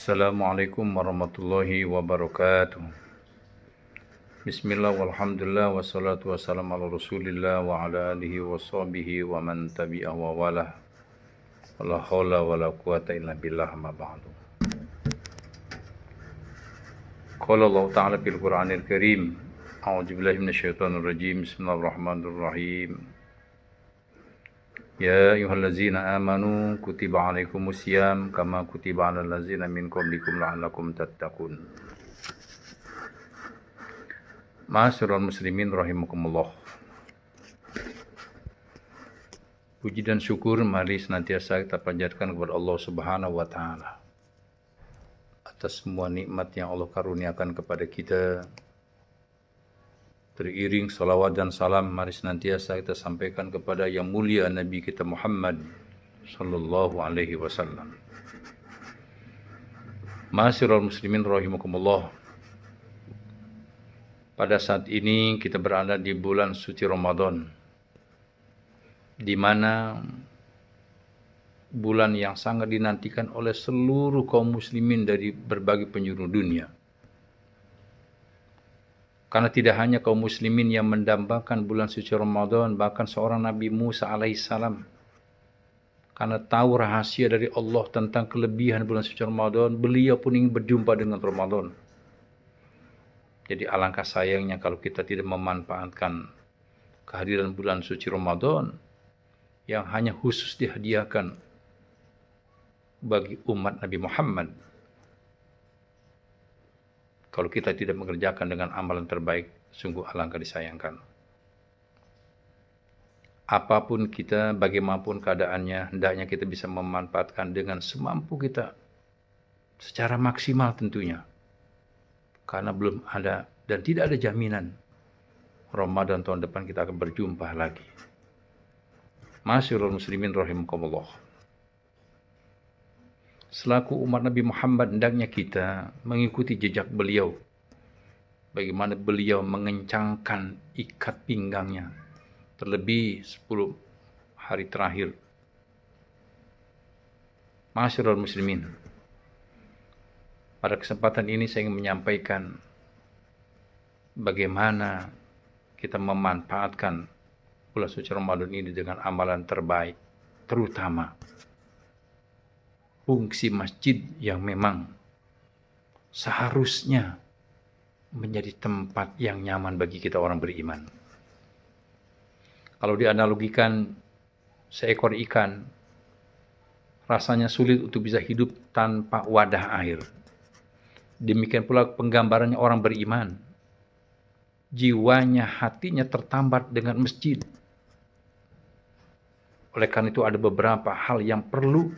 Assalamualaikum warahmatullahi wabarakatuh. Bismillah walhamdulillah wassalatu wassalamu ala rasulillah wa ala alihi wa sahbihi wa man tabi'ah wa walah. Wala hawla wala quwata illa billah ma ba'du. Qala Allah ta'ala fil Qur'anil Karim. A'udzu billahi minasyaitonir rajim. Bismillahirrahmanirrahim. Ya ayyuhallazina amanu kutiba alaikumus syiyam kama kutiba alal ladzina min qablikum la'allakum tattaqun. Ma'asyiral muslimin rahimakumullah. Puji dan syukur mari senantiasa kita panjatkan kepada Allah Subhanahu wa taala atas semua nikmat yang Allah karuniakan kepada kita. Teriring salawat dan salam mari senantiasa kita sampaikan kepada yang mulia Nabi kita Muhammad sallallahu alaihi wasallam. Ma'asyiral muslimin rahimakumullah. Pada saat ini kita berada di bulan suci Ramadan, di mana bulan yang sangat dinantikan oleh seluruh kaum muslimin dari berbagai penjuru dunia. Karena tidak hanya kaum muslimin yang mendambakan bulan suci Ramadan, bahkan seorang Nabi Musa alaihissalam, karena tahu rahasia dari Allah tentang kelebihan bulan suci Ramadan, beliau pun ingin berjumpa dengan Ramadan. Jadi alangkah sayangnya kalau kita tidak memanfaatkan kehadiran bulan suci Ramadan yang hanya khusus dihadiahkan bagi umat Nabi Muhammad. Kalau kita tidak mengerjakan dengan amalan terbaik, sungguh alangkah disayangkan. Apapun kita, bagaimanapun keadaannya, hendaknya kita bisa memanfaatkan dengan semampu kita, secara maksimal tentunya. Karena belum ada dan tidak ada jaminan Ramadan tahun depan kita akan berjumpa lagi. Ma'asyiral muslimin rahimakumullah. Selaku umat Nabi Muhammad, hendaknya kita mengikuti jejak beliau. Bagaimana beliau mengencangkan ikat pinggangnya. Terlebih 10 hari terakhir. Ma'asyiral muslimin. Pada kesempatan ini saya ingin menyampaikan bagaimana kita memanfaatkan bulan suci Ramadan ini dengan amalan terbaik. Terutama fungsi masjid yang memang seharusnya menjadi tempat yang nyaman bagi kita orang beriman. Kalau dianalogikan seekor ikan, rasanya sulit untuk bisa hidup tanpa wadah air. Demikian pula penggambarannya orang beriman. Jiwanya, hatinya tertambat dengan masjid. Oleh karena itu ada beberapa hal yang perlu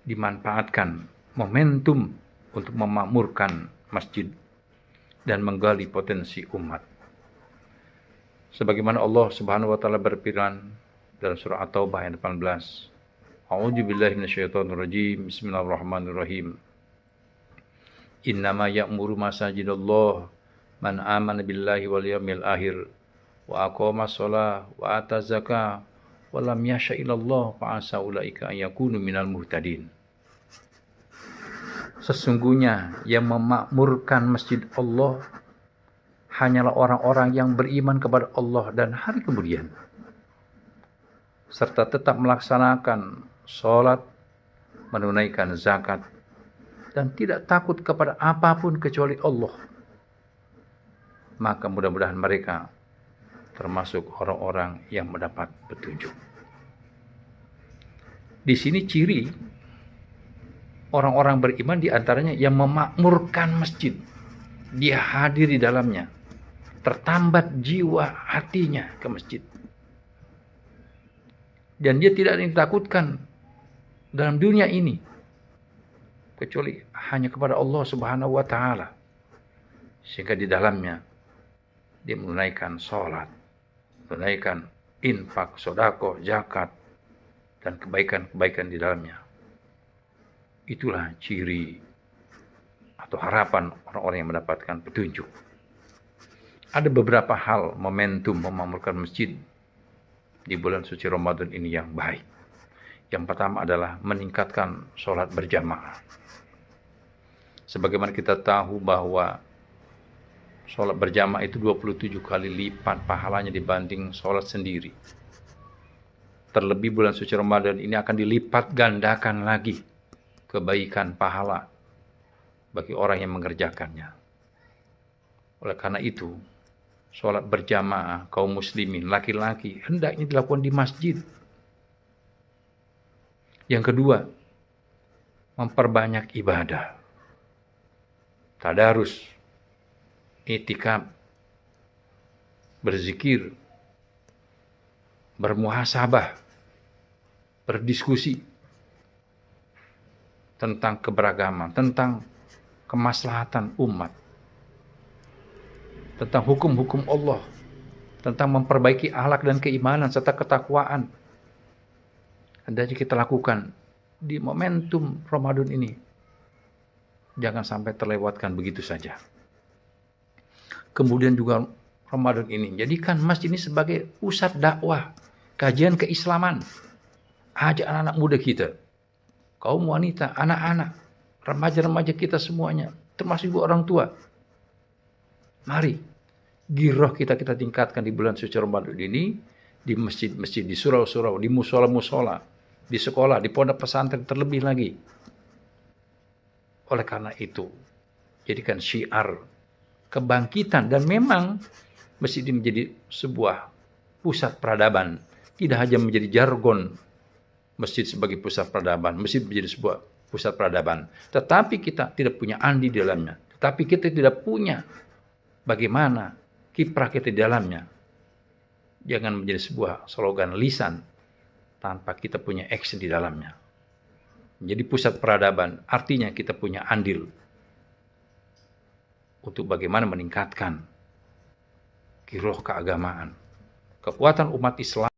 dimanfaatkan momentum untuk memakmurkan masjid dan menggali potensi umat. Sebagaimana Allah Subhanahu wa taala berfirman dalam surah At-Taubah ayat 18. A'udzu billahi minasyaitonir rajim. Bismillahirrahmanirrahim. Innama ya'muru masajidallah man amana billahi wal yawmil akhir wa aqama shalah wa ata zakah wa lam yasha illallah fa asa ulaika an yakunu minal muhtadin. Sesungguhnya yang memakmurkan masjid Allah hanyalah orang-orang yang beriman kepada Allah dan hari kemudian, serta tetap melaksanakan sholat, menunaikan zakat, dan tidak takut kepada apapun kecuali Allah. Maka mudah-mudahan mereka termasuk orang-orang yang mendapat petunjuk. Di sini ciri orang-orang beriman diantaranya yang memakmurkan masjid. Dia hadir di dalamnya. Tertambat jiwa hatinya ke masjid. Dan dia tidak ditakutkan dalam dunia ini. Kecuali hanya kepada Allah Subhanahu wa ta'ala. Sehingga di dalamnya dia menunaikan sholat. Menunaikan infak, sedekah, zakat. Dan kebaikan-kebaikan di dalamnya. Itulah ciri atau harapan orang-orang yang mendapatkan petunjuk. Ada beberapa hal momentum memakmurkan masjid di bulan suci Ramadan ini yang baik. Yang pertama adalah meningkatkan sholat berjamaah. Sebagaimana kita tahu bahwa sholat berjamaah itu 27 kali lipat pahalanya dibanding sholat sendiri. Terlebih bulan suci Ramadan ini akan dilipat gandakan lagi kebaikan pahala bagi orang yang mengerjakannya. Oleh karena itu, sholat berjamaah kaum muslimin laki-laki hendaknya dilakukan di masjid. Yang kedua, memperbanyak ibadah. Tadarus, i'tikaf, berzikir, bermuhasabah, berdiskusi tentang keberagaman, tentang kemaslahatan umat, tentang hukum-hukum Allah, tentang memperbaiki akhlak dan keimanan serta ketakwaan. Hendaknya kita lakukan di momentum Ramadan ini. Jangan sampai terlewatkan begitu saja. Kemudian juga Ramadan ini, jadikan masjid ini sebagai pusat dakwah, kajian keislaman. Ajak anak-anak muda kita, kaum wanita, anak-anak, remaja-remaja kita semuanya, termasuk juga orang tua. Mari, giroh kita tingkatkan di bulan suci Ramadan ini, di masjid-masjid, di surau-surau, di musola-musola, di sekolah, di pondok pesantren terlebih lagi. Oleh karena itu, jadikan syiar kebangkitan, dan memang masjid ini menjadi sebuah pusat peradaban, tidak hanya menjadi jargon masjid sebagai pusat peradaban, masjid menjadi sebuah pusat peradaban, tetapi kita tidak punya andi di dalamnya, tetapi kita tidak punya bagaimana kiprah kita di dalamnya. Jangan menjadi sebuah slogan lisan tanpa kita punya action di dalamnya. Menjadi pusat peradaban artinya kita punya andil untuk bagaimana meningkatkan giroh keagamaan, kekuatan umat Islam